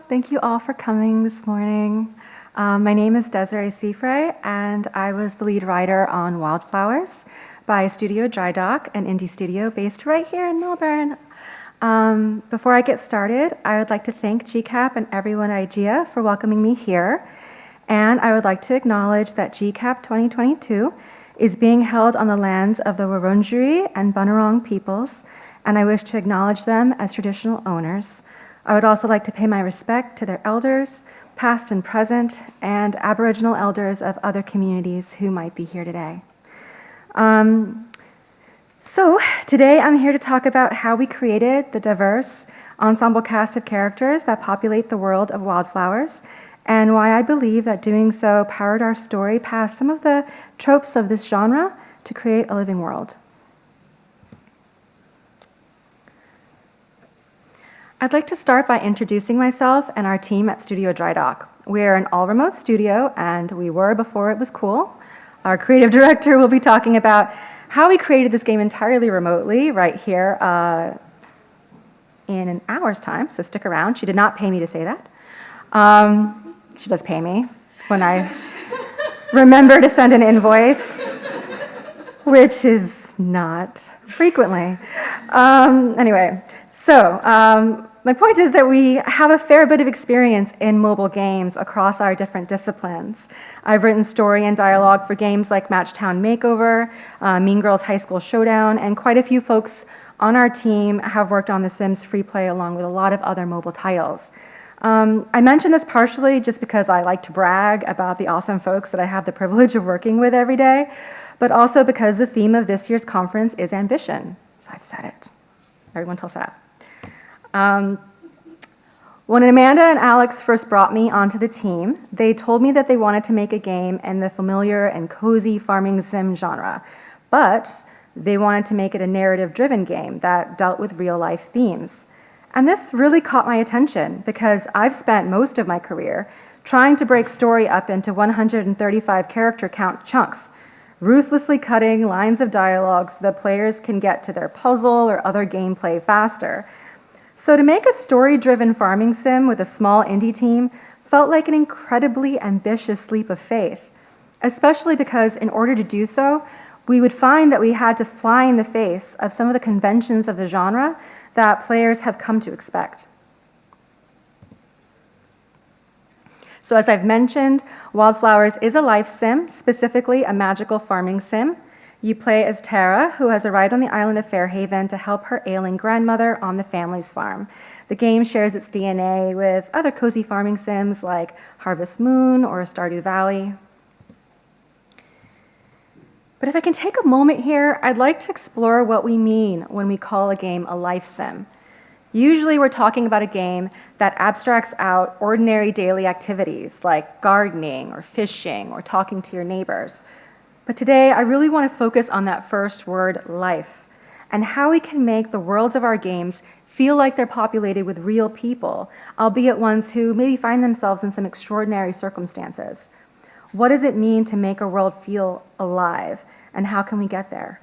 Thank you all for coming this morning. My name is Desiree Cifre, and I was the lead writer on Wildflowers by Studio Drydock, an indie studio based right here in Melbourne. Before I get started, I would like to thank GCAP and everyone at IGEA for welcoming me here. And I would like to acknowledge that GCAP 2022 is being held on the lands of the Wurundjeri and Bunurong peoples, and I wish to acknowledge them as traditional owners. I would also like to pay my respect to their elders, past and present, and Aboriginal elders of other communities who might be here today. So today I'm here to talk about how we created the diverse ensemble cast of characters that populate the world of Wildflowers, and why I believe that doing so powered our story past some of the tropes of this genre to create a living world. I'd like to start by introducing myself and our team at Studio Drydock. We're an all-remote studio, and we were before it was cool. Our creative director will be talking about how we created this game entirely remotely right here in an hour's time, so stick around. She did not pay me to say that. She does pay me when I remember to send an invoice, which is not frequently. Anyway, so my point is that we have a fair bit of experience in mobile games across our different disciplines. I've written story and dialogue for games like Matchtown Makeover, Mean Girls High School Showdown, and quite a few folks on our team have worked on The Sims Free Play along with a lot of other mobile titles. I mention this partially just because I like to brag about the awesome folks that I have the privilege of working with every day, but also because the theme of this year's conference is ambition. So I've said it. Everyone tell Sav. When Amanda and Alex first brought me onto the team, they told me that they wanted to make a game in the familiar and cozy farming sim genre, but they wanted to make it a narrative-driven game that dealt with real-life themes. And this really caught my attention because I've spent most of my career trying to break story up into 135 character count chunks, ruthlessly cutting lines of dialogue so that players can get to their puzzle or other gameplay faster. So to make a story-driven farming sim with a small indie team felt like an incredibly ambitious leap of faith, especially because in order to do so, we would find that we had to fly in the face of some of the conventions of the genre that players have come to expect. So as I've mentioned, Wildflowers is a life sim, specifically a magical farming sim. You play as Tara, who has arrived on the island of Fairhaven to help her ailing grandmother on the family's farm. The game shares its DNA with other cozy farming sims like Harvest Moon or Stardew Valley. But if I can take a moment here, I'd like to explore what we mean when we call a game a life sim. Usually we're talking about a game that abstracts out ordinary daily activities like gardening or fishing or talking to your neighbors. But today I really want to focus on that first word, life, and how we can make the worlds of our games feel like they're populated with real people, albeit ones who maybe find themselves in some extraordinary circumstances. What does it mean to make a world feel alive, and how can we get there?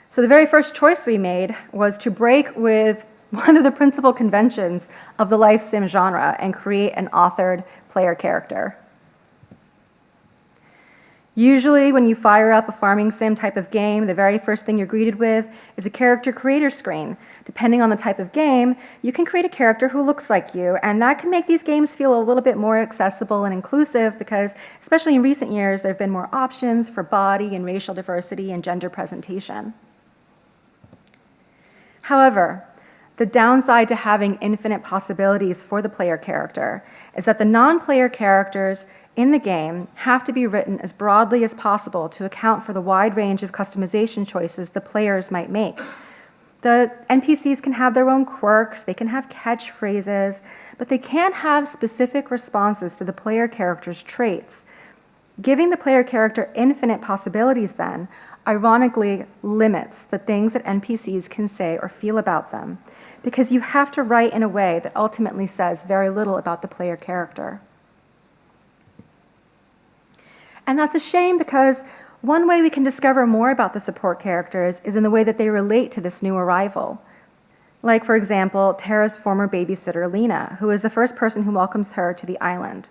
So the very first choice we made was to break with one of the principal conventions of the life sim genre and create an authored player character. Usually when you fire up a farming sim type of game, the very first thing you're greeted with is a character creator screen. Depending on the type of game, you can create a character who looks like you, and that can make these games feel a little bit more accessible and inclusive because, especially in recent years, there have been more options for body and racial diversity and gender presentation. However, the downside to having infinite possibilities for the player character is that the non-player characters in the game have to be written as broadly as possible to account for the wide range of customization choices the players might make. The NPCs can have their own quirks, they can have catchphrases, but they can't have specific responses to the player character's traits. Giving the player character infinite possibilities then, ironically, limits the things that NPCs can say or feel about them, because you have to write in a way that ultimately says very little about the player character. And that's a shame because one way we can discover more about the support characters is in the way that they relate to this new arrival. Like, for example, Tara's former babysitter, Lena, who is the first person who welcomes her to the island.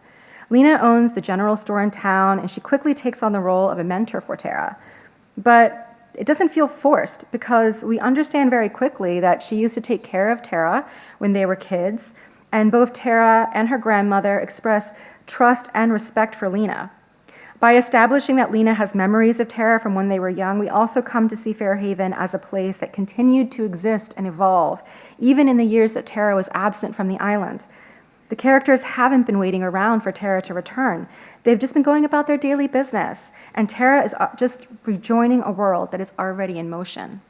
Lena owns the general store in town, and she quickly takes on the role of a mentor for Tara. But it doesn't feel forced because we understand very quickly that she used to take care of Tara when they were kids, and both Tara and her grandmother express trust and respect for Lena. By establishing that Lena has memories of Tara from when they were young, we also come to see Fairhaven as a place that continued to exist and evolve, even in the years that Tara was absent from the island. The characters haven't been waiting around for Tara to return. They've just been going about their daily business, and Tara is just rejoining a world that is already in motion.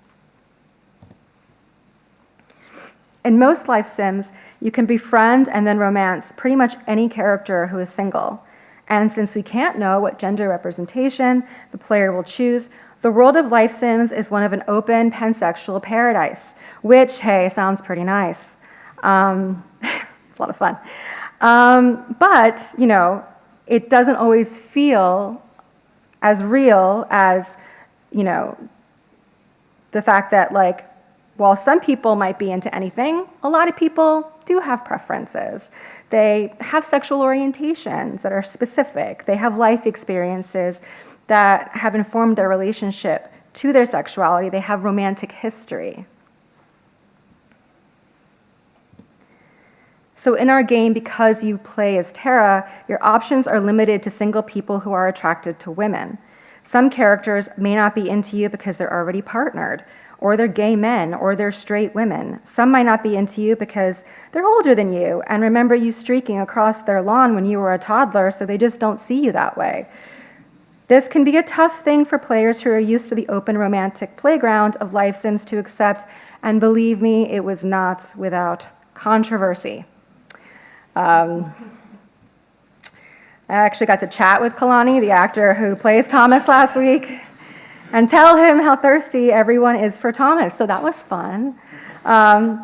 In most life sims, you can befriend and then romance pretty much any character who is single. And since we can't know what gender representation the player will choose, the world of life sims is one of an open pansexual paradise, which, hey, sounds pretty nice. It's a lot of fun. But, it doesn't always feel as real as, the fact that, while some people might be into anything, a lot of people do have preferences. They have sexual orientations that are specific. They have life experiences that have informed their relationship to their sexuality. They have romantic history. So in our game, because you play as Tara, your options are limited to single people who are attracted to women. Some characters may not be into you because they're already partnered, or they're gay men, or they're straight women. Some might not be into you because they're older than you and remember you streaking across their lawn when you were a toddler, so they just don't see you that way. This can be a tough thing for players who are used to the open romantic playground of life sims to accept, and believe me, it was not without controversy. I actually got to chat with Kalani, the actor who plays Thomas, last week, and tell him how thirsty everyone is for Thomas, so that was fun.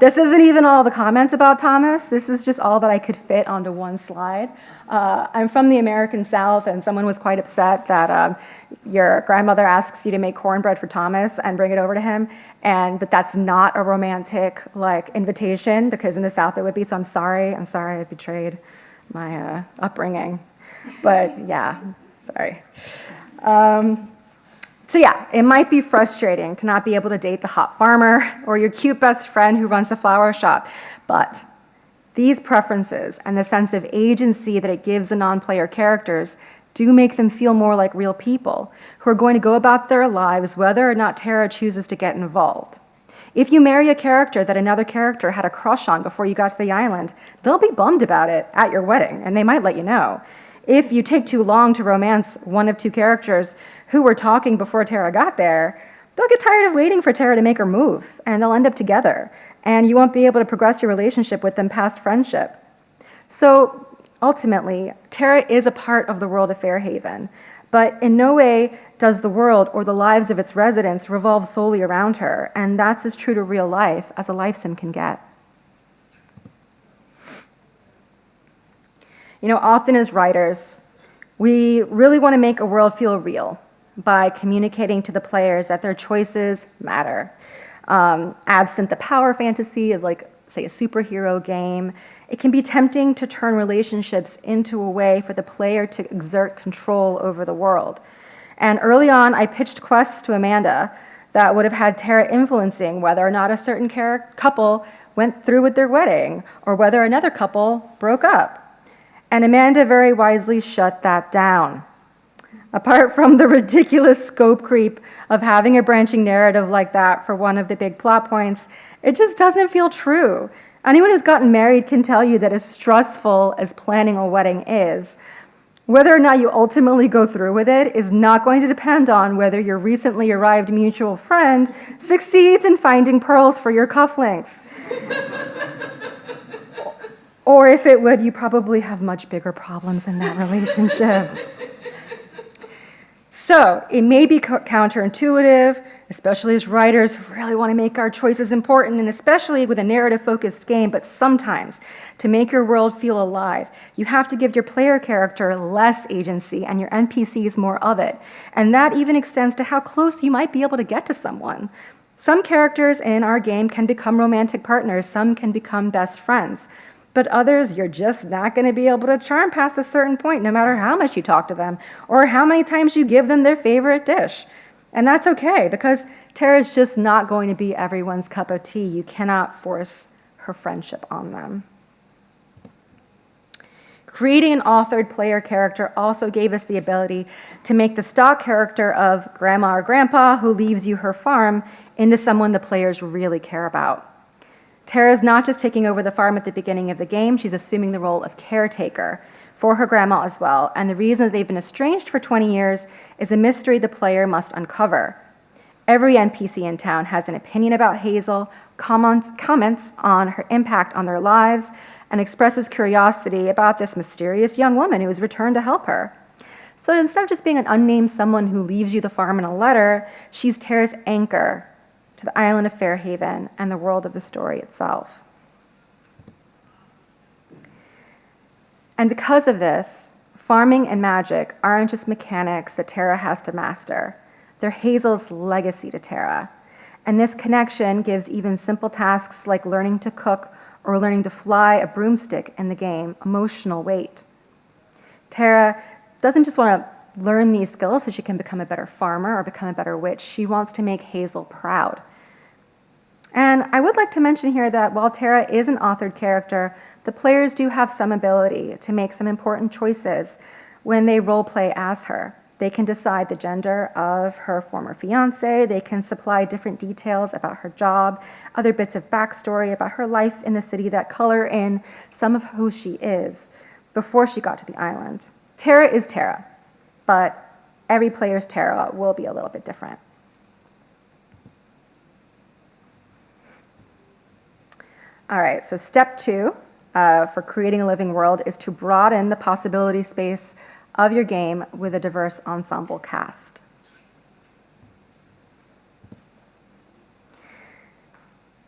This isn't even all the comments about Thomas. This is just all that I could fit onto one slide. I'm from the American South, and someone was quite upset that your grandmother asks you to make cornbread for Thomas and bring it over to him, but that's not a romantic invitation, because in the South it would be. So I'm sorry I betrayed my upbringing, but yeah, sorry. So yeah, it might be frustrating to not be able to date the hot farmer or your cute best friend who runs the flower shop, but these preferences and the sense of agency that it gives the non-player characters do make them feel more like real people who are going to go about their lives whether or not Tara chooses to get involved. If you marry a character that another character had a crush on before you got to the island, they'll be bummed about it at your wedding, and they might let you know. If you take too long to romance one of two characters who were talking before Tara got there, they'll get tired of waiting for Tara to make her move, and they'll end up together, and you won't be able to progress your relationship with them past friendship. So ultimately, Tara is a part of the world of Fairhaven, but in no way does the world or the lives of its residents revolve solely around her, and that's as true to real life as a life sim can get. Often as writers, we really want to make a world feel real by communicating to the players that their choices matter. Absent the power fantasy of, say, a superhero game, it can be tempting to turn relationships into a way for the player to exert control over the world. And early on, I pitched quests to Amanda that would have had Tara influencing whether or not a certain couple went through with their wedding or whether another couple broke up. And Amanda very wisely shut that down. Apart from the ridiculous scope creep of having a branching narrative like that for one of the big plot points, it just doesn't feel true. Anyone who's gotten married can tell you that as stressful as planning a wedding is, whether or not you ultimately go through with it is not going to depend on whether your recently arrived mutual friend succeeds in finding pearls for your cufflinks. Or if it would, you probably have much bigger problems in that relationship. So it may be counterintuitive, especially as writers who really want to make our choices important, and especially with a narrative-focused game, but sometimes to make your world feel alive, you have to give your player character less agency and your NPCs more of it. And that even extends to how close you might be able to get to someone. Some characters in our game can become romantic partners, some can become best friends, but others you're just not going to be able to charm past a certain point no matter how much you talk to them or how many times you give them their favorite dish. And that's okay, because Tara is just not going to be everyone's cup of tea. You cannot force her friendship on them. Creating an authored player character also gave us the ability to make the stock character of Grandma or Grandpa who leaves you her farm into someone the players really care about. Tara's not just taking over the farm at the beginning of the game, she's assuming the role of caretaker for her grandma as well, and the reason that they've been estranged for 20 years is a mystery the player must uncover. Every NPC in town has an opinion about Hazel, comments on her impact on their lives, and expresses curiosity about this mysterious young woman who has returned to help her. So instead of just being an unnamed someone who leaves you the farm in a letter, she's Tara's anchor to the island of Fairhaven and the world of the story itself. And because of this, farming and magic aren't just mechanics that Tara has to master. They're Hazel's legacy to Tara. And this connection gives even simple tasks like learning to cook or learning to fly a broomstick in the game emotional weight. Tara doesn't just want to learn these skills so she can become a better farmer or become a better witch. She wants to make Hazel proud. And I would like to mention here that while Tara is an authored character, the players do have some ability to make some important choices when they role play as her. They can decide the gender of her former fiancé, they can supply different details about her job, other bits of backstory about her life in the city that color in some of who she is before she got to the island. Tara is Tara, but every player's Tara will be a little bit different. All right, so step 2 for creating a living world is to broaden the possibility space of your game with a diverse ensemble cast.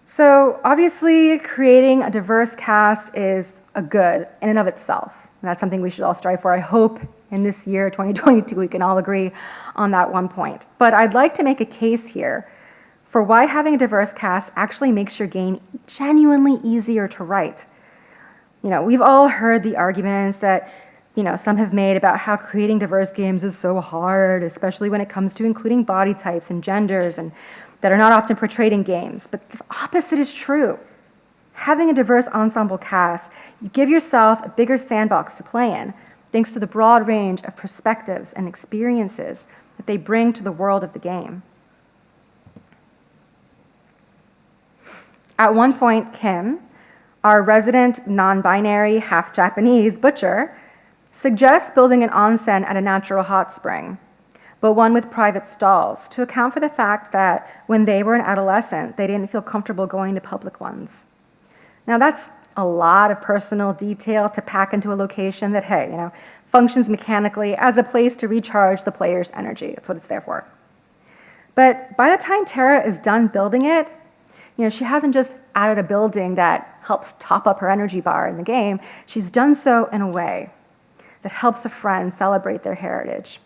So obviously, creating a diverse cast is a good in and of itself. And that's something we should all strive for. I hope in this year, 2022, we can all agree on that one point. But I'd like to make a case here for why having a diverse cast actually makes your game genuinely easier to write. You know, we've all heard the arguments that, some have made about how creating diverse games is so hard, especially when it comes to including body types and genders and that are not often portrayed in games. But the opposite is true. Having a diverse ensemble cast, you give yourself a bigger sandbox to play in, thanks to the broad range of perspectives and experiences that they bring to the world of the game. At one point, Kim, our resident non-binary, half-Japanese butcher, suggests building an onsen at a natural hot spring, but one with private stalls to account for the fact that when they were an adolescent, they didn't feel comfortable going to public ones. Now that's a lot of personal detail to pack into a location that, functions mechanically as a place to recharge the player's energy. That's what it's there for. But by the time Tara is done building it, she hasn't just added a building that helps top up her energy bar in the game. She's done so in a way that helps a friend celebrate their heritage.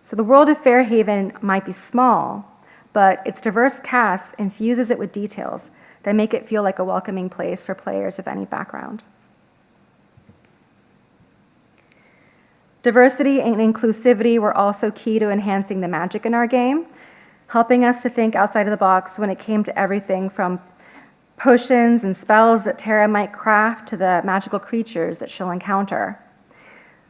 So the world of Fairhaven might be small, but its diverse cast infuses it with details that make it feel like a welcoming place for players of any background. Diversity and inclusivity were also key to enhancing the magic in our game, helping us to think outside of the box when it came to everything from potions and spells that Tara might craft to the magical creatures that she'll encounter.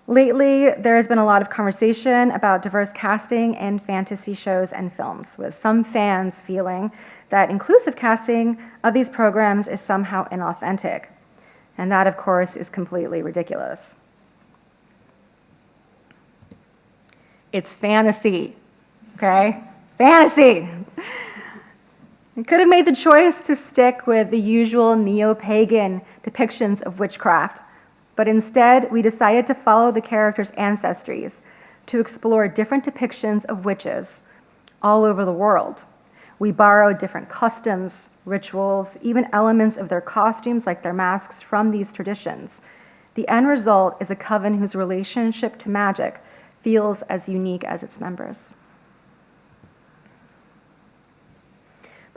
Lately, there has been a lot of conversation about diverse casting in fantasy shows and films, with some fans feeling that inclusive casting of these programs is somehow inauthentic. And that, of course, is completely ridiculous. It's fantasy, okay? Fantasy! We could have made the choice to stick with the usual neo-pagan depictions of witchcraft, but instead we decided to follow the characters' ancestries to explore different depictions of witches all over the world. We borrowed different customs, rituals, even elements of their costumes like their masks from these traditions. The end result is a coven whose relationship to magic feels as unique as its members.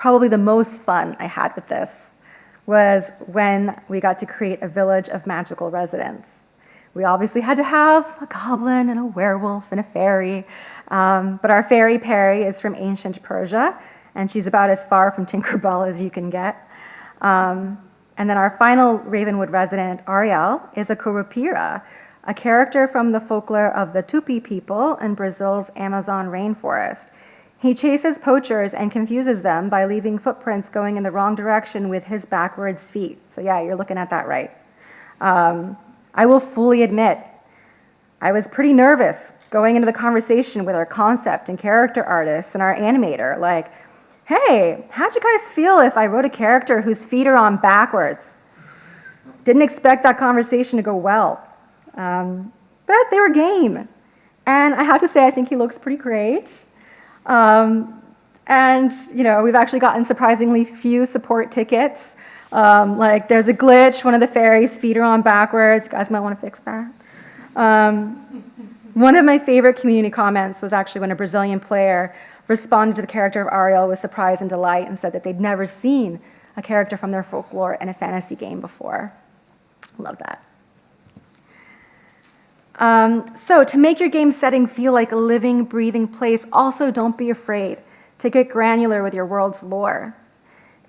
probably the most fun I had with this was when we got to create a village of magical residents. We obviously had to have a goblin and a werewolf and a fairy, but our fairy Perry is from ancient Persia, and she's about as far from Tinkerbell as you can get. And then our final Ravenwood resident, Ariel, is a curupira, a character from the folklore of the Tupi people in Brazil's Amazon rainforest. He chases poachers and confuses them by leaving footprints going in the wrong direction with his backwards feet. So yeah, you're looking at that right. I will fully admit, I was pretty nervous going into the conversation with our concept and character artists and our animator, like, hey, how'd you guys feel if I wrote a character whose feet are on backwards? Didn't expect that conversation to go well. But they were game. And I have to say, I think he looks pretty great. And, we've actually gotten surprisingly few support tickets. Like, there's a glitch, one of the fairies' feet are on backwards. You guys might want to fix that. One of my favorite community comments was actually when a Brazilian player responded to the character of Ariel with surprise and delight and said that they'd never seen a character from their folklore in a fantasy game before. Love that. So to make your game setting feel like a living, breathing place, also don't be afraid to get granular with your world's lore.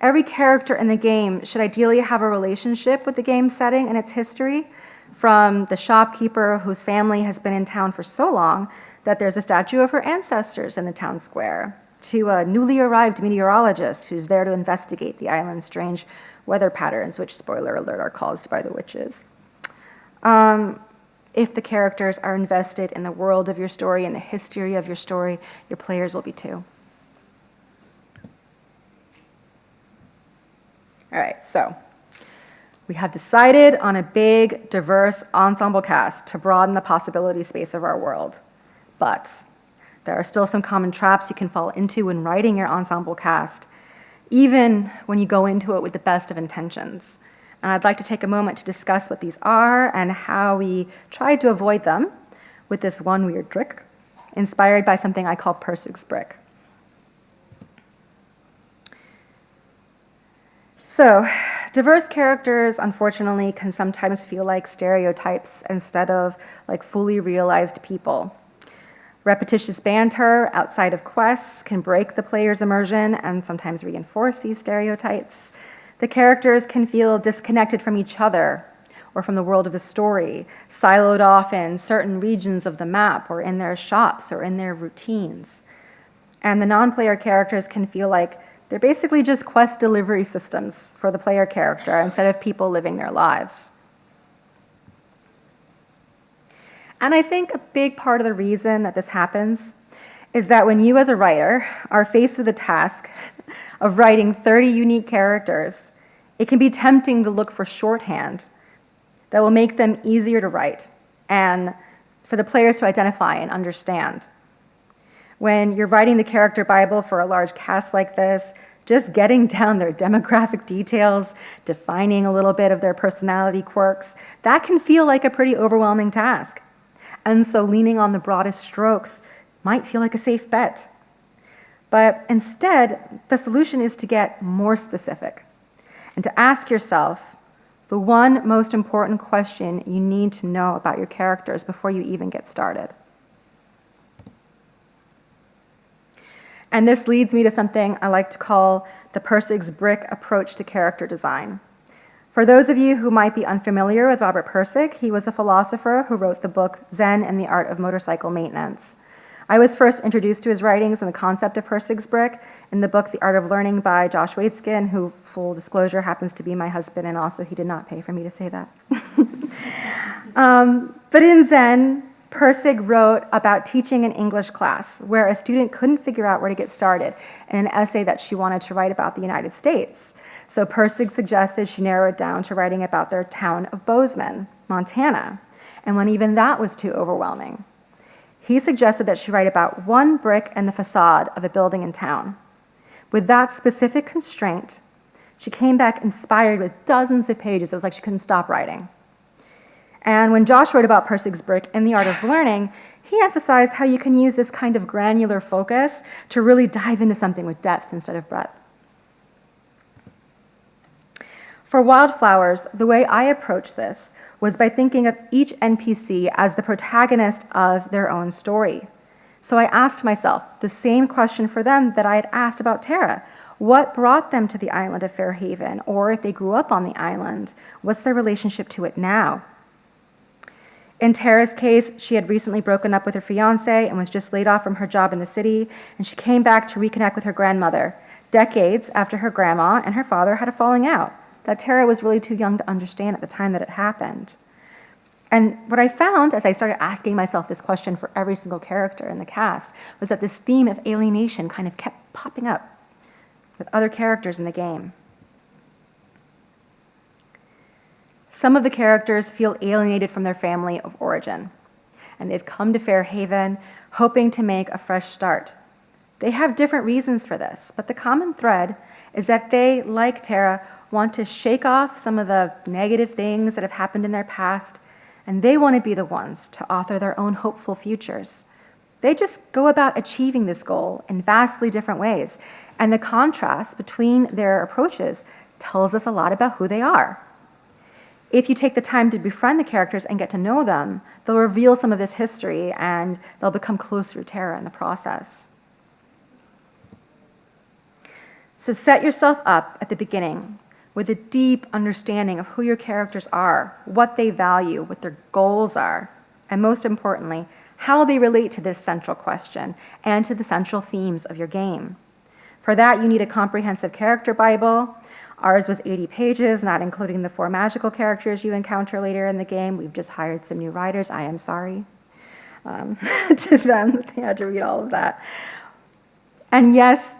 Every character in the game should ideally have a relationship with the game setting and its history, from the shopkeeper whose family has been in town for so long that there's a statue of her ancestors in the town square, to a newly arrived meteorologist who's there to investigate the island's strange weather patterns, which, spoiler alert, are caused by the witches. If the characters are invested in the world of your story and the history of your story, your players will be too. All right, so we have decided on a big, diverse ensemble cast to broaden the possibility space of our world. But there are still some common traps you can fall into when writing your ensemble cast, even when you go into it with the best of intentions. And I'd like to take a moment to discuss what these are and how we tried to avoid them with this one weird trick, inspired by something I call Persig's brick. So, diverse characters, unfortunately, can sometimes feel like stereotypes instead of like fully realized people. Repetitious banter outside of quests can break the player's immersion and sometimes reinforce these stereotypes. The characters can feel disconnected from each other or from the world of the story, siloed off in certain regions of the map or in their shops or in their routines. And the non-player characters can feel like they're basically just quest delivery systems for the player character instead of people living their lives. And I think a big part of the reason that this happens is that when you as a writer are faced with the task of writing 30 unique characters, it can be tempting to look for shorthand that will make them easier to write and for the players to identify and understand. When you're writing the character Bible for a large cast like this, just getting down their demographic details, defining a little bit of their personality quirks, that can feel like a pretty overwhelming task. And so leaning on the broadest strokes might feel like a safe bet. But instead, the solution is to get more specific and to ask yourself the one most important question you need to know about your characters before you even get started. And this leads me to something I like to call the Persig's brick approach to character design. For those of you who might be unfamiliar with Robert Pirsig, he was a philosopher who wrote the book Zen and the Art of Motorcycle Maintenance. I was first introduced to his writings and the concept of Persig's brick in the book The Art of Learning by Josh Waitzkin, who, full disclosure, happens to be my husband, and also he did not pay for me to say that. But in Zen, Pirsig wrote about teaching an English class where a student couldn't figure out where to get started in an essay that she wanted to write about the United States. So Pirsig suggested she narrow it down to writing about their town of Bozeman, Montana. And when even that was too overwhelming, he suggested that she write about one brick in the facade of a building in town. With that specific constraint, she came back inspired with dozens of pages. It was like she couldn't stop writing. And when Josh wrote about Persig's brick in The Art of Learning, he emphasized how you can use this kind of granular focus to really dive into something with depth instead of breadth. For Wildflowers, the way I approached this was by thinking of each NPC as the protagonist of their own story. So I asked myself the same question for them that I had asked about Tara. What brought them to the island of Fairhaven? Or if they grew up on the island, what's their relationship to it now? In Tara's case, she had recently broken up with her fiancé and was just laid off from her job in the city, and she came back to reconnect with her grandmother, decades after her grandma and her father had a falling out that Tara was really too young to understand at the time that it happened. And what I found as I started asking myself this question for every single character in the cast was that this theme of alienation kind of kept popping up with other characters in the game. Some of the characters feel alienated from their family of origin, and they've come to Fairhaven hoping to make a fresh start. They have different reasons for this, but the common thread is that they, like Tara, want to shake off some of the negative things that have happened in their past, and they want to be the ones to author their own hopeful futures. They just go about achieving this goal in vastly different ways, and the contrast between their approaches tells us a lot about who they are. If you take the time to befriend the characters and get to know them, they'll reveal some of this history and they'll become closer to Tara in the process. So set yourself up at the beginning with a deep understanding of who your characters are, what they value, what their goals are, and most importantly, how they relate to this central question and to the central themes of your game. For that, you need a comprehensive character Bible. Ours was 80 pages, not including the 4 magical characters you encounter later in the game. We've just hired some new writers. I am sorry to them that they had to read all of that. And yes,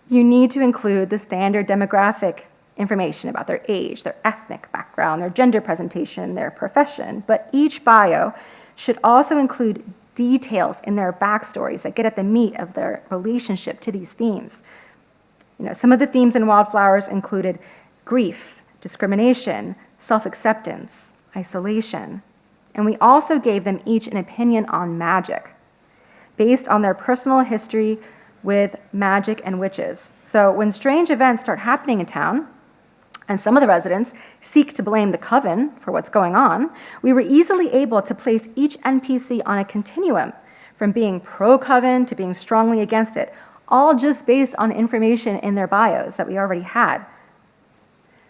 you need to include the standard demographic information about their age, their ethnic background, their gender presentation, their profession, but each bio should also include details in their backstories that get at the meat of their relationship to these themes. Some of the themes in Wildflowers included grief, discrimination, self-acceptance, isolation, and we also gave them each an opinion on magic based on their personal history with magic and witches. So when strange events start happening in town, and some of the residents seek to blame the coven for what's going on, we were easily able to place each NPC on a continuum from being pro-coven to being strongly against it, all just based on information in their bios that we already had.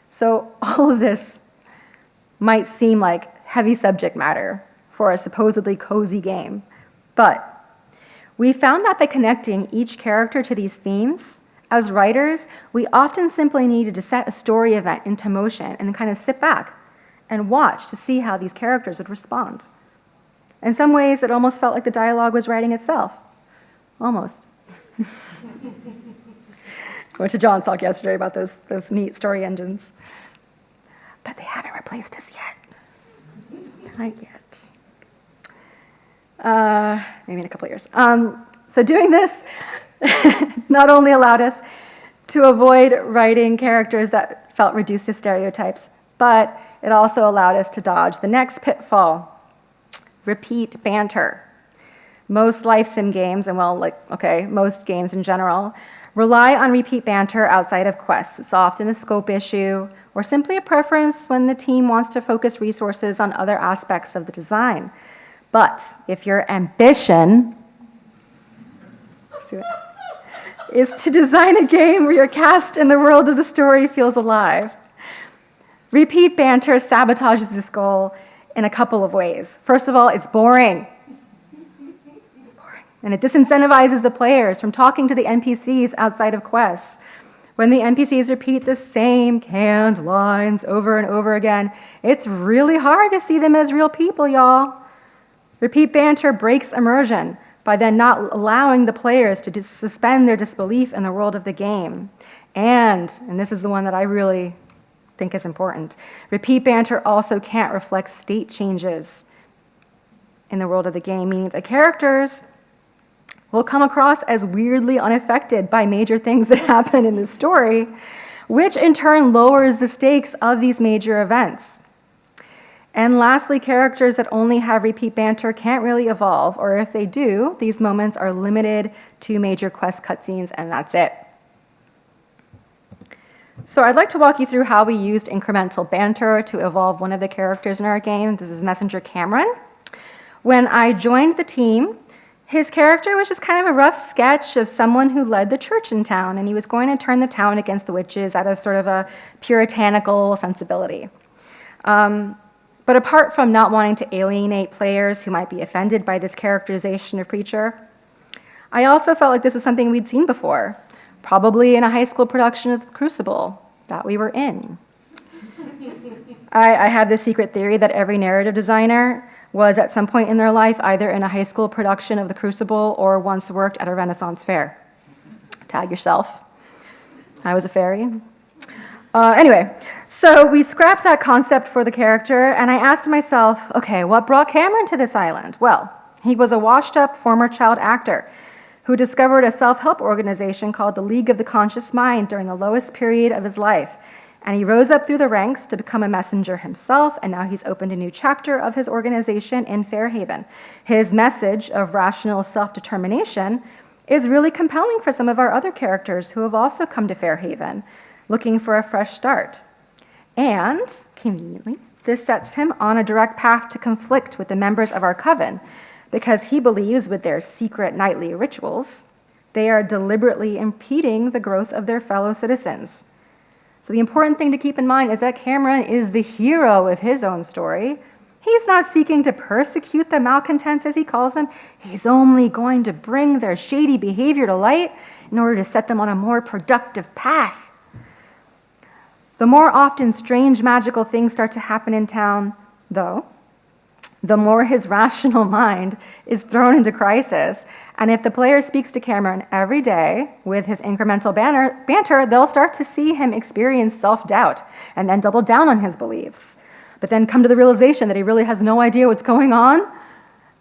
So all of this might seem like heavy subject matter for a supposedly cozy game, but we found that by connecting each character to these themes, as writers, we often simply needed to set a story event into motion and then kind of sit back and watch to see how these characters would respond. In some ways, it almost felt like the dialogue was writing itself. Almost. I went to John's talk yesterday about those neat story engines. But they haven't replaced us yet. Not yet. Maybe in a couple of years. So doing this not only allowed us to avoid writing characters that felt reduced to stereotypes, but it also allowed us to dodge the next pitfall: repeat banter. Most life sim games, and most games in general, rely on repeat banter outside of quests. It's often a scope issue or simply a preference when the team wants to focus resources on other aspects of the design. But if your ambition is to design a game where your cast in the world of the story feels alive, repeat banter sabotages this goal in a couple of ways. First of all, it's boring. It's boring. And it disincentivizes the players from talking to the NPCs outside of quests. When the NPCs repeat the same canned lines over and over again, it's really hard to see them as real people, y'all. Repeat banter breaks immersion by then not allowing the players to suspend their disbelief in the world of the game. And this is the one that I really think is important, repeat banter also can't reflect state changes in the world of the game, meaning the characters will come across as weirdly unaffected by major things that happen in the story, which in turn lowers the stakes of these major events. And lastly, characters that only have repeat banter can't really evolve, or if they do, these moments are limited to major quest cutscenes, and that's it. So I'd like to walk you through how we used incremental banter to evolve one of the characters in our game. This is Messenger Cameron. When I joined the team, his character was just kind of a rough sketch of someone who led the church in town, and he was going to turn the town against the witches out of sort of a puritanical sensibility. But apart from not wanting to alienate players who might be offended by this characterization of Preacher, I also felt like this was something we'd seen before, probably in a high school production of Crucible that we were in. I have this secret theory that every narrative designer was at some point in their life either in a high school production of The Crucible or once worked at a Renaissance fair. Tag yourself. I was a fairy. Anyway, so we scrapped that concept for the character, and I asked myself, okay, what brought Cameron to this island? Well, he was a washed-up former child actor who discovered a self-help organization called the League of the Conscious Mind during the lowest period of his life. And he rose up through the ranks to become a messenger himself, and now he's opened a new chapter of his organization in Fairhaven. His message of rational self-determination is really compelling for some of our other characters who have also come to Fairhaven, looking for a fresh start. And, conveniently, this sets him on a direct path to conflict with the members of our coven, because he believes with their secret nightly rituals, they are deliberately impeding the growth of their fellow citizens. So the important thing to keep in mind is that Cameron is the hero of his own story. He's not seeking to persecute the malcontents, as he calls them. He's only going to bring their shady behavior to light in order to set them on a more productive path. The more often strange magical things start to happen in town, though, the more his rational mind is thrown into crisis. And if the player speaks to Cameron every day with his incremental banter, they'll start to see him experience self-doubt and then double down on his beliefs, but then come to the realization that he really has no idea what's going on,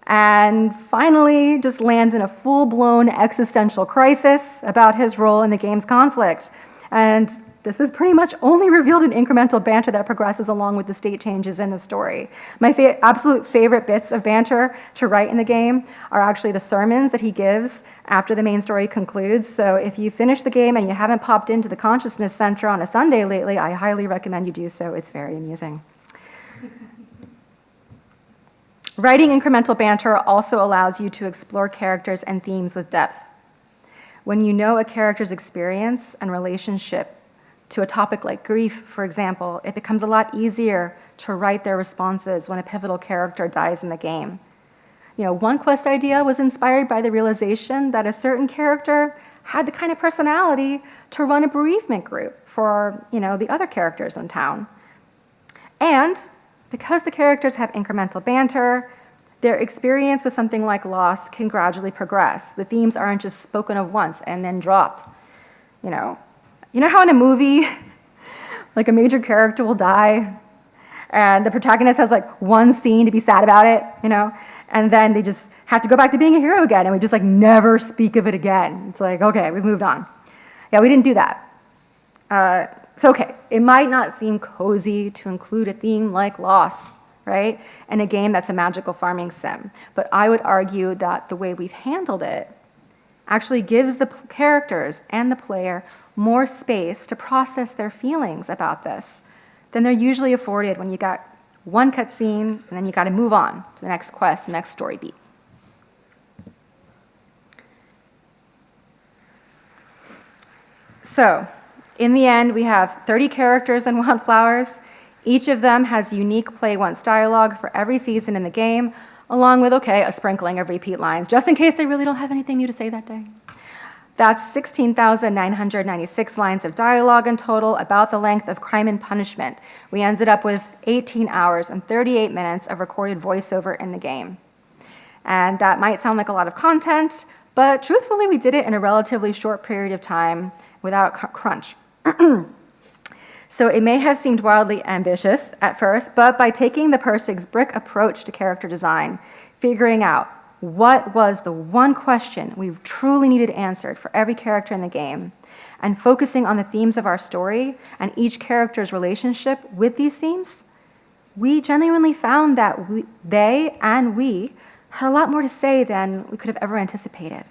and finally just lands in a full-blown existential crisis about his role in the game's conflict. And this is pretty much only revealed in incremental banter that progresses along with the state changes in the story. My absolute favorite bits of banter to write in the game are actually the sermons that he gives after the main story concludes. So if you finish the game and you haven't popped into the Consciousness Center on a Sunday lately, I highly recommend you do so. It's very amusing. Writing incremental banter also allows you to explore characters and themes with depth. When you know a character's experience and relationship to a topic like grief, for example, it becomes a lot easier to write their responses when a pivotal character dies in the game. One quest idea was inspired by the realization that a certain character had the kind of personality to run a bereavement group for, the other characters in town. And because the characters have incremental banter, their experience with something like loss can gradually progress. The themes aren't just spoken of once and then dropped. You know how in a movie, like a major character will die, and the protagonist has like one scene to be sad about it, and then they just have to go back to being a hero again, and we just like never speak of it again. It's like, okay, we've moved on. Yeah, we didn't do that. So okay, it might not seem cozy to include a theme like loss, right, in a game that's a magical farming sim, but I would argue that the way we've handled it actually gives the characters and the player more space to process their feelings about this than they're usually afforded when you got one cutscene and then you got to move on to the next quest, the next story beat. So, in the end, we have 30 characters in Wildflowers. Each of them has unique play once dialogue for every season in the game, along with, a sprinkling of repeat lines, just in case they really don't have anything new to say that day. That's 16,996 lines of dialogue in total, about the length of Crime and Punishment. We ended up with 18 hours and 38 minutes of recorded voiceover in the game. And that might sound like a lot of content, but truthfully, we did it in a relatively short period of time without crunch. So it may have seemed wildly ambitious at first, but by taking the Persig's brick approach to character design, figuring out what was the one question we truly needed answered for every character in the game, and focusing on the themes of our story and each character's relationship with these themes, we genuinely found that they and we had a lot more to say than we could have ever anticipated.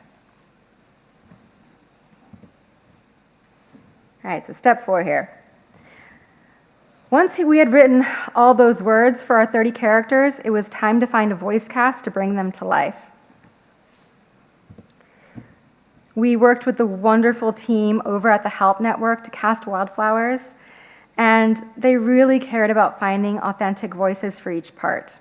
All right, so step 4 here. Once we had written all those words for our 30 characters, it was time to find a voice cast to bring them to life. We worked with the wonderful team over at the Help Network to cast Wildflowers, and they really cared about finding authentic voices for each part.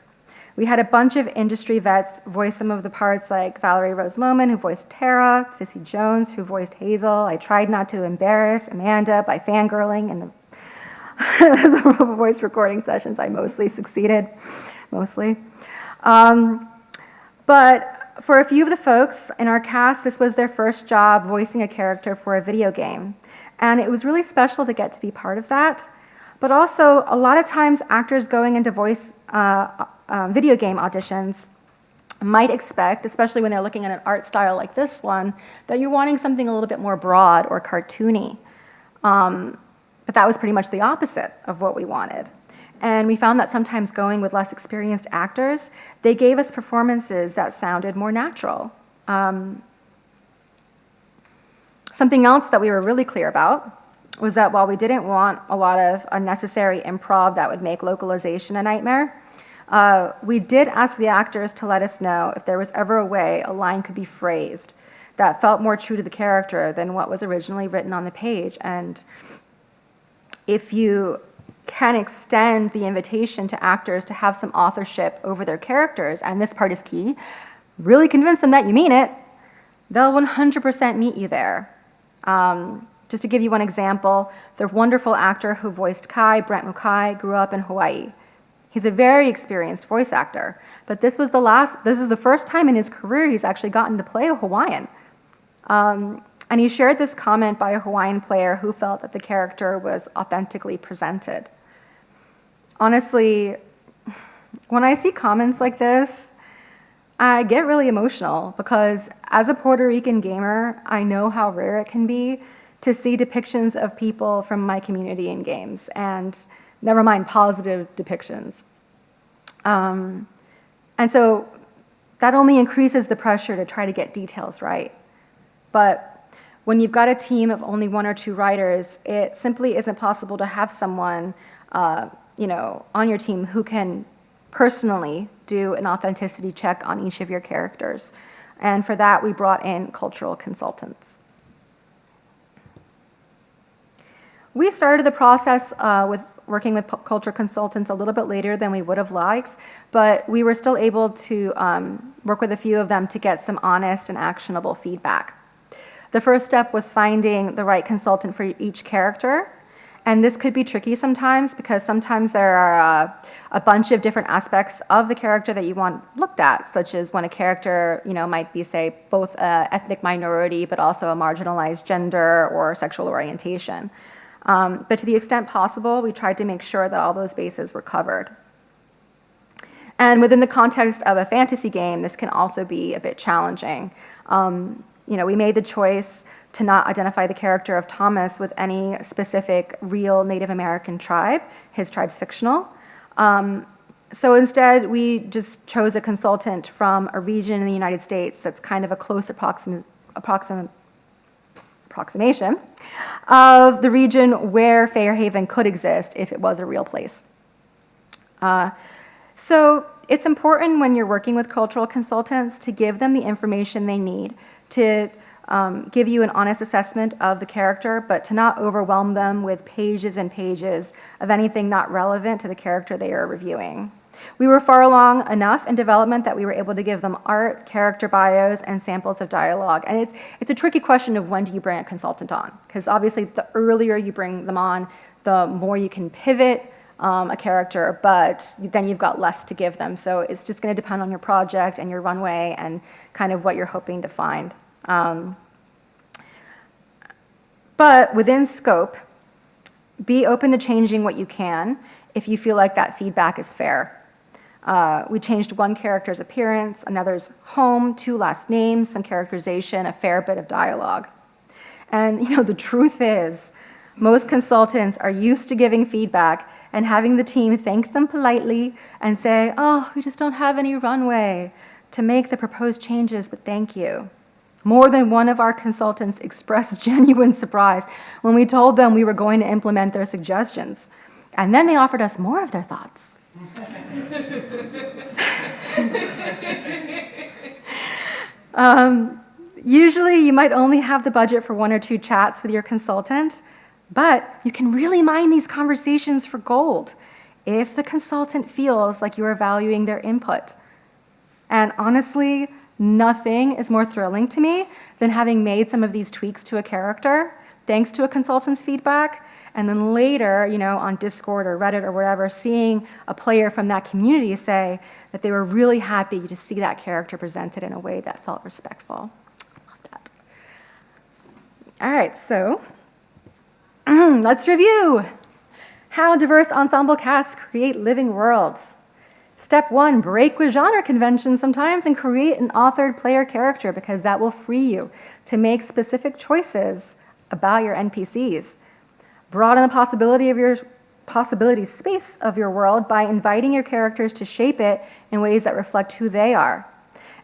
We had a bunch of industry vets voice some of the parts, like Valerie Rose Lohman, who voiced Tara, Cissy Jones, who voiced Hazel. I tried not to embarrass Amanda by fangirling in the the voice recording sessions. I mostly succeeded, But for a few of the folks in our cast, this was their first job voicing a character for a video game. And it was really special to get to be part of that. But also, a lot of times, actors going into voice video game auditions might expect, especially when they're looking at an art style like this one, that you're wanting something a little bit more broad or cartoony. But that was pretty much the opposite of what we wanted. And we found that sometimes going with less experienced actors, they gave us performances that sounded more natural. Something else that we were really clear about was that while we didn't want a lot of unnecessary improv that would make localization a nightmare, we did ask the actors to let us know if there was ever a way a line could be phrased that felt more true to the character than what was originally written on the page. And if you can extend the invitation to actors to have some authorship over their characters, and this part is key, really convince them that you mean it, they'll 100% meet you there. Just to give you one example, the wonderful actor who voiced Kai, Brent Mukai, grew up in Hawaii. He's a very experienced voice actor, but this is the first time in his career he's actually gotten to play a Hawaiian. And he shared this comment by a Hawaiian player who felt that the character was authentically presented. Honestly, when I see comments like this, I get really emotional because as a Puerto Rican gamer, I know how rare it can be to see depictions of people from my community in games, and never mind positive depictions. And so that only increases the pressure to try to get details right. But when you've got a team of only 1 or 2 writers, it simply isn't possible to have someone, on your team who can personally do an authenticity check on each of your characters. And for that, we brought in cultural consultants. We started the process with working with cultural consultants a little bit later than we would have liked, but we were still able to work with a few of them to get some honest and actionable feedback. The first step was finding the right consultant for each character, and this could be tricky sometimes because sometimes there are a bunch of different aspects of the character that you want looked at, such as when a character, might be, say, both an ethnic minority but also a marginalized gender or sexual orientation. But to the extent possible, we tried to make sure that all those bases were covered. And within the context of a fantasy game, this can also be a bit challenging. We made the choice to not identify the character of Thomas with any specific real Native American tribe. His tribe's fictional. So instead, we just chose a consultant from a region in the United States that's kind of a close approximation of the region where Fairhaven could exist if it was a real place. So it's important when you're working with cultural consultants to give them the information they need to give you an honest assessment of the character, but to not overwhelm them with pages and pages of anything not relevant to the character they are reviewing. We were far along enough in development that we were able to give them art, character bios, and samples of dialogue. And it's a tricky question of when do you bring a consultant on? Because obviously the earlier you bring them on, the more you can pivot a character, but then you've got less to give them. So it's just going to depend on your project and your runway and kind of what you're hoping to find. But within scope, be open to changing what you can if you feel like that feedback is fair. We changed one character's appearance, another's home, 2 last names, some characterization, a fair bit of dialogue. And the truth is, most consultants are used to giving feedback and having the team thank them politely and say, "Oh, we just don't have any runway to make the proposed changes, but thank you." More than one of our consultants expressed genuine surprise when we told them we were going to implement their suggestions. And then they offered us more of their thoughts. Usually you might only have the budget for 1 or 2 chats with your consultant, but you can really mine these conversations for gold if the consultant feels like you are valuing their input. And honestly, nothing is more thrilling to me than having made some of these tweaks to a character, thanks to a consultant's feedback, and then later, on Discord or Reddit or whatever, seeing a player from that community say that they were really happy to see that character presented in a way that felt respectful. I love that. All right, so let's review. How diverse ensemble casts create living worlds. Step 1, break with genre conventions sometimes and create an authored player character, because that will free you to make specific choices about your NPCs. Broaden the possibility space of your world by inviting your characters to shape it in ways that reflect who they are.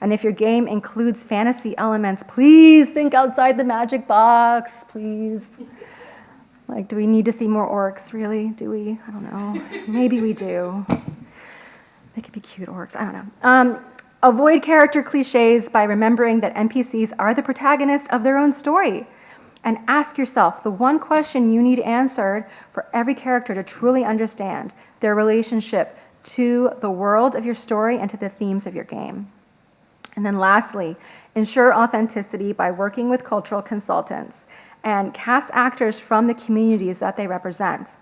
And if your game includes fantasy elements, please think outside the magic box, please. Like, do we need to see more orcs, really? Do we? I don't know. Maybe we do. They could be cute orcs, I don't know. Avoid character cliches by remembering that NPCs are the protagonist of their own story. And ask yourself the one question you need answered for every character to truly understand their relationship to the world of your story and to the themes of your game. And then lastly, ensure authenticity by working with cultural consultants and cast actors from the communities that they represent.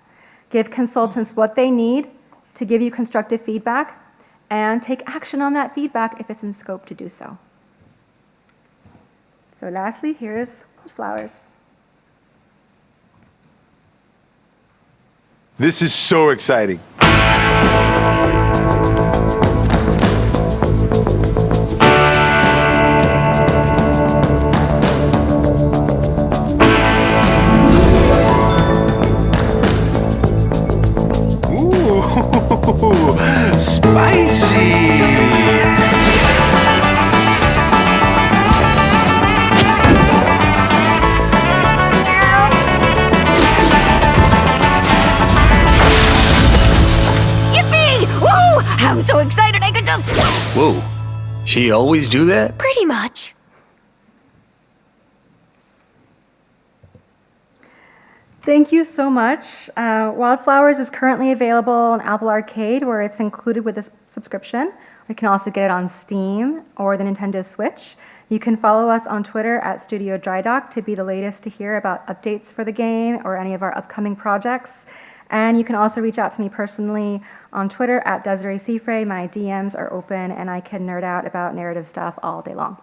Give consultants what they need to give you constructive feedback, and take action on that feedback if it's in scope to do so. So lastly, here's Flowers. This is so exciting. Ooh, spicy. I'm so excited I could just... Whoa, she always do that? Pretty much. Thank you so much. Wildflowers is currently available on Apple Arcade, where it's included with a subscription. You can also get it on Steam or the Nintendo Switch. You can follow us on Twitter at Studio Drydock to be the latest to hear about updates for the game or any of our upcoming projects. And you can also reach out to me personally on Twitter at Desiree Cifre. My DMs are open, and I can nerd out about narrative stuff all day long.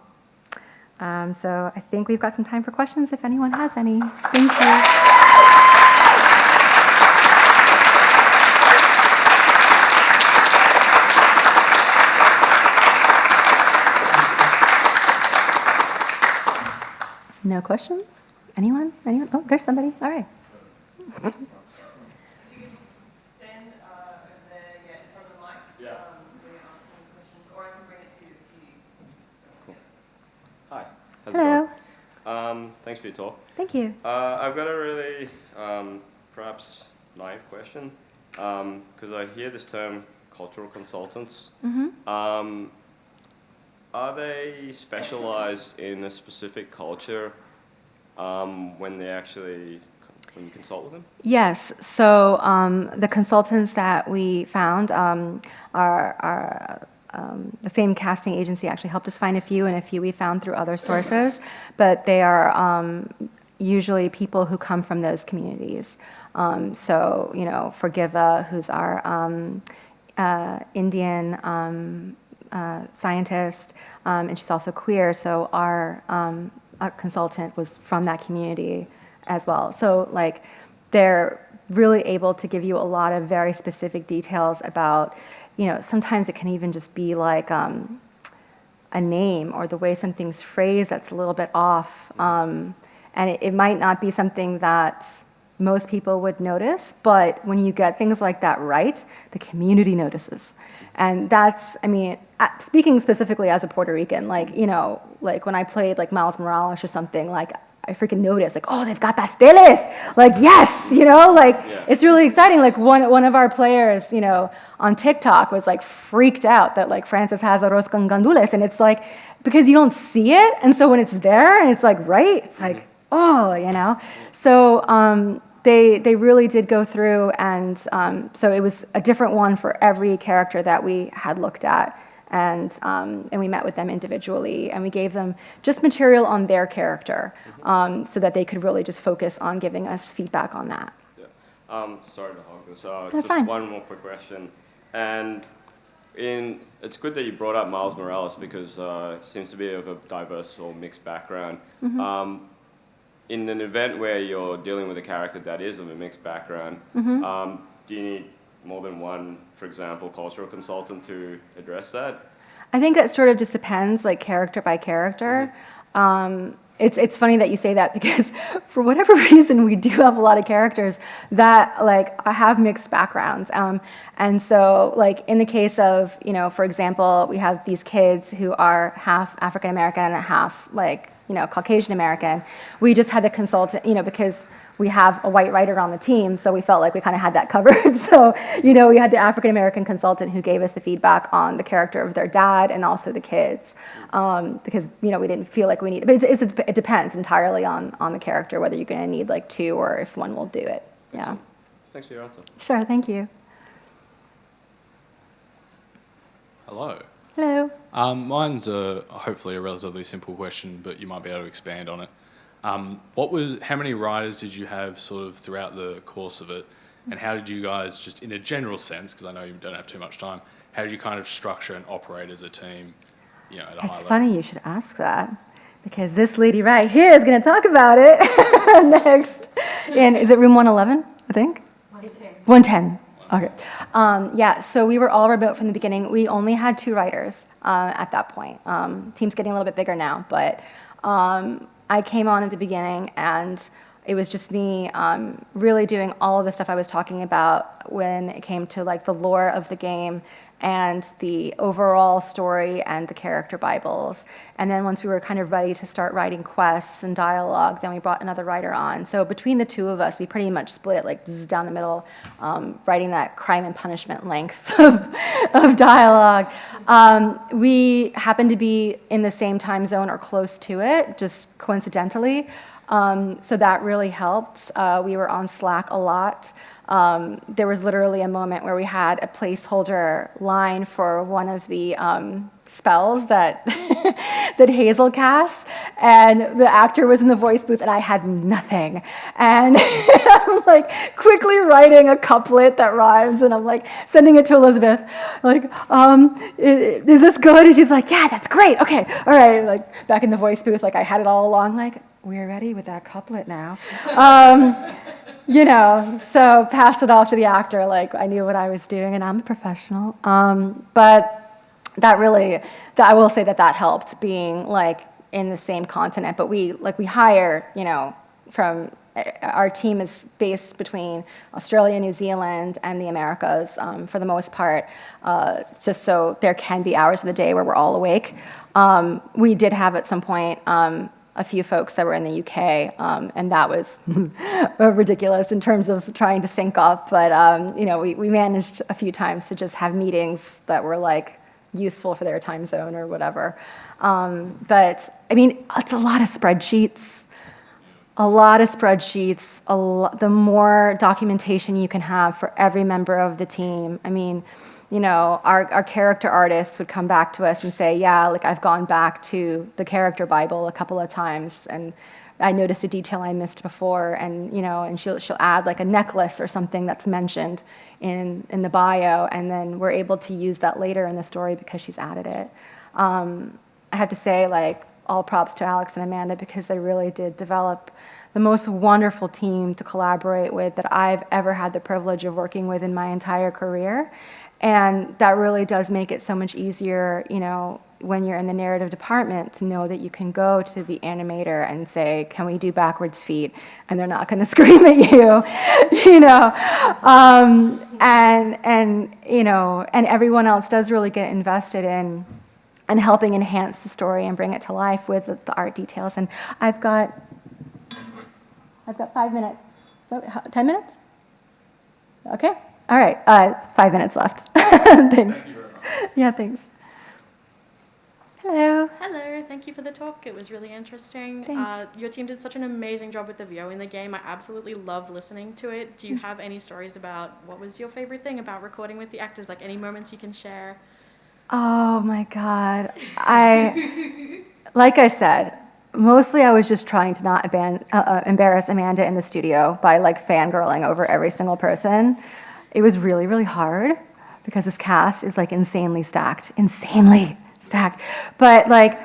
So I think we've got some time for questions if anyone has any. Thank you. No questions? Anyone? Anyone? Oh, there's somebody. All right. Hello. Thanks for your talk. Thank you. I've got a really, perhaps naive question, because I hear this term cultural consultants. Mm-hmm. Are they specialized in a specific culture when you consult with them? Yes. So the consultants that we found are the same casting agency actually helped us find a few, and a few we found through other sources, but they are usually people who come from those communities. So, Forgiva, who's our Indian scientist, and she's also queer, so our consultant was from that community as well. So, they're really able to give you a lot of very specific details about, sometimes it can even just be like a name or the way something's phrased that's a little bit off. And it might not be something that most people would notice, but when you get things like that right, the community notices. And that's, speaking specifically as a Puerto Rican, when I played Miles Morales or something, I freaking noticed, like, oh, they've got pasteles. Like, yes, you know, like, it's really exciting. Like, one of our players, you know, on TikTok was, like, freaked out that, like, Francis has arroz con gandules. And it's, like, because you don't see it. And so when it's there and it's, like, right, it's like, oh, you know. So they really did go through. And so it was a different one for every character that we had looked at. And we met with them individually, and we gave them just material on their character, so that they could really just focus on giving us feedback on that. Yeah. Sorry to hog this. That's just fine. one more quick question. And it's good that you brought up Miles Morales because he seems to be of a diverse or mixed background. In an event where you're dealing with a character that is of a mixed background, do you need more than one, for example, cultural consultant to address that? I think that sort of just depends, like character by character. It's funny that you say that because for whatever reason we do have a lot of characters that like have mixed backgrounds, and so like in the case of, you know, for example, we have these kids who are half African American and half like, you know, Caucasian American. We just had the consultant, you know, because we have a white writer on the team, so we felt like we kind of had that covered. So, you know, we had the African American consultant who gave us the feedback on the character of their dad and also the kids, because, you know, we didn't feel like we needed, but it depends entirely on the character, whether you're going to need like two or if one will do it. Yeah. Thanks for your answer. Sure, thank you. Hello. Hello. Mine's hopefully a relatively simple question, but you might be able to expand on it. How many writers did you have sort of throughout the course of it, and how did you guys, just in a general sense, because I know you don't have too much time, how did you kind of structure and operate as a team, you know, at a high level? It's funny you should ask that, because this lady right here is going to talk about it next. And is it room 111, I think? 110. Okay. Yeah, so we were all remote from the beginning. We only had 2 writers at that point. Team's getting a little bit bigger now, but I came on at the beginning, and it was just me really doing all of the stuff I was talking about when it came to like the lore of the game and the overall story and the character Bibles. And then once we were kind of ready to start writing quests and dialogue, then we brought another writer on. So between the 2 of us, we pretty much split it like down the middle, writing that crime and punishment length of dialogue. We happened to be in the same time zone or close to it, just coincidentally. So that really helped. We were on Slack a lot. There was literally a moment where we had a placeholder line for one of the spells that that Hazel casts, and the actor was in the voice booth, and I had nothing. And I'm like quickly writing a couplet that rhymes, and I'm like sending it to Elizabeth, like, is this good? And she's like, yeah, that's great. Okay, all right. Like back in the voice booth, like I had it all along, like, we're ready with that couplet now. You know, so passed it off to the actor, like I knew what I was doing, and I'm a professional. But that really, I will say that helped being like in the same continent. But we hire, you know, from, our team is based between Australia, New Zealand, and the Americas for the most part, just so there can be hours of the day where we're all awake. We did have at some point a few folks that were in the UK, and that was ridiculous in terms of trying to sync up. But you know, we managed a few times to just have meetings that were like useful for their time zone or whatever. But I mean, it's a lot of spreadsheets. The more documentation you can have for every member of the team. I mean, you know, our character artists would come back to us and say, yeah, like I've gone back to the character Bible a couple of times, and I noticed a detail I missed before, and you know, and she'll add like a necklace or something that's mentioned in the bio, and then we're able to use that later in the story because she's added it. I have to say, like, all props to Alex and Amanda, because they really did develop the most wonderful team to collaborate with that I've ever had the privilege of working with in my entire career. And that really does make it so much easier, you know, when you're in the narrative department, to know that you can go to the animator and say, can we do backwards feet? And they're not going to scream at you, you know. And you know, and everyone else does really get invested in and helping enhance the story and bring it to life with the art details. And I've got I've got 5 minutes. 10 minutes? Okay. All right. It's 5 minutes left. Thanks. Thank you very much. Yeah, thanks. Hello. Hello, thank you for the talk. It was really interesting. Thanks. Your team did such an amazing job with the VO in the game. I absolutely love listening to it. Do you have any stories about what was your favorite thing about recording with the actors? Like any moments you can share? Oh my God. Like I said, mostly I was just trying to not embarrass Amanda in the studio by like fangirling over every single person. It was really, really hard because this cast is like insanely stacked. But like,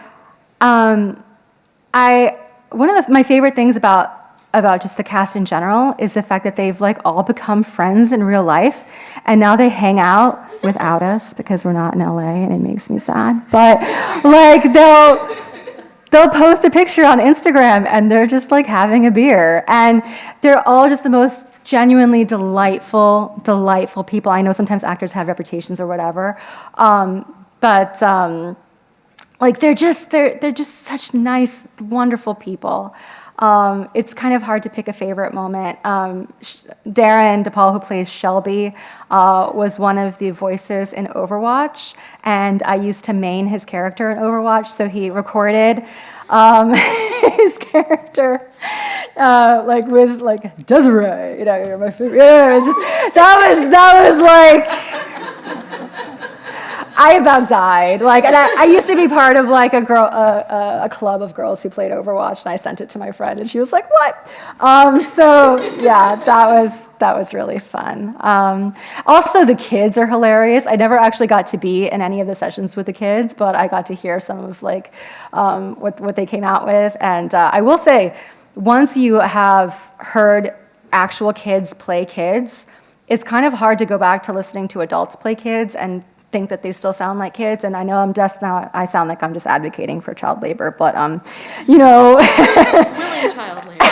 one of my favorite things about just the cast in general is the fact that they've like all become friends in real life, and now they hang out without us because we're not in LA, and it makes me sad. But like they'll post a picture on Instagram and they're just like having a beer, and they're all just the most genuinely delightful people. I know sometimes actors have reputations or whatever, but like they're just such nice, wonderful people. It's kind of hard to pick a favorite moment. Darren DePaul, who plays Shelby, was one of the voices in Overwatch, and I used to main his character in Overwatch, so he recorded his character like with like Desiree, you know, you're my favorite. Yeah, that was like. I about died. Like, and I used to be part of like a club of girls who played Overwatch, and I sent it to my friend, and she was like, "What?" So yeah, that was really fun. Also, the kids are hilarious. I never actually got to be in any of the sessions with the kids, but I got to hear some of like what they came out with. And I will say, once you have heard actual kids play kids, it's kind of hard to go back to listening to adults play kids and think that they still sound like kids. And I know I'm just now, I sound like I'm just advocating for child labor, but you know. Willing child labor.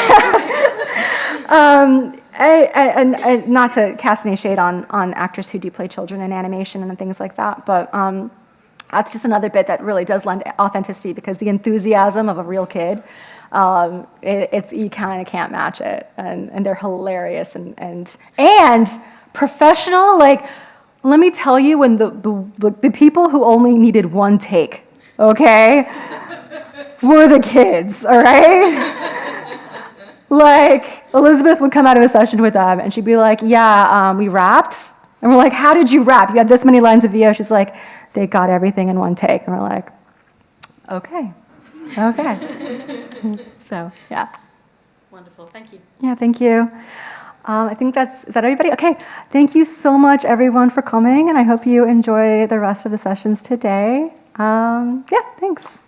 And not to cast any shade on actors who do play children in animation and things like that, but that's just another bit that really does lend authenticity, because the enthusiasm of a real kid, it's you kind of can't match it, and they're hilarious and professional. Like, let me tell you, when the people who only needed one take, okay, were the kids, all right? Like, Elizabeth would come out of a session with them, and she'd be like, yeah, we rapped. And we're like, how did you rap? You had this many lines of VO. She's like, they got everything in one take. And we're like, okay. So, yeah. Wonderful, thank you. Yeah, thank you. I think is that everybody? Okay, thank you so much, everyone, for coming, and I hope you enjoy the rest of the sessions today. Yeah, thanks.